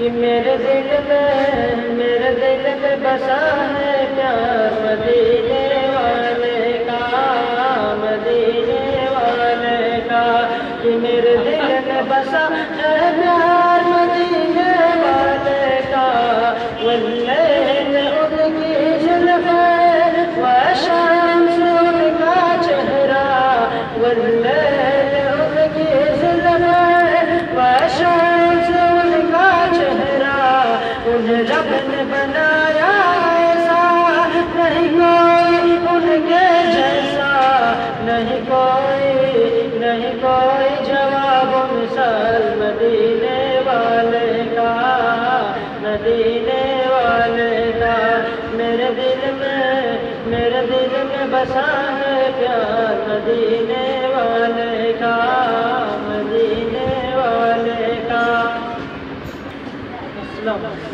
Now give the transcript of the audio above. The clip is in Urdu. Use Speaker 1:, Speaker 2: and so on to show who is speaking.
Speaker 1: کہ میرے دل میں بسا ہے پیار مدینے والے کا، مدینے والے کا، کہ میرے دل میں بسا ہے پیار مدینے والے کا، واللیل ان کی زلفیں والشمس ان کا چہرہ، واللیل ان کی زلفیں والشمس ان کا چہرہ، انہیں رب نے بنایا ایسا، نہیں کوئی ان کے جیسا، نہیں کوئی جواب مثال مدینے والے کا، مدینے والے کا، میرے دل میں بسا ہے پیار مدینے والے کا، مدینے والے کا۔ السلام علیکم۔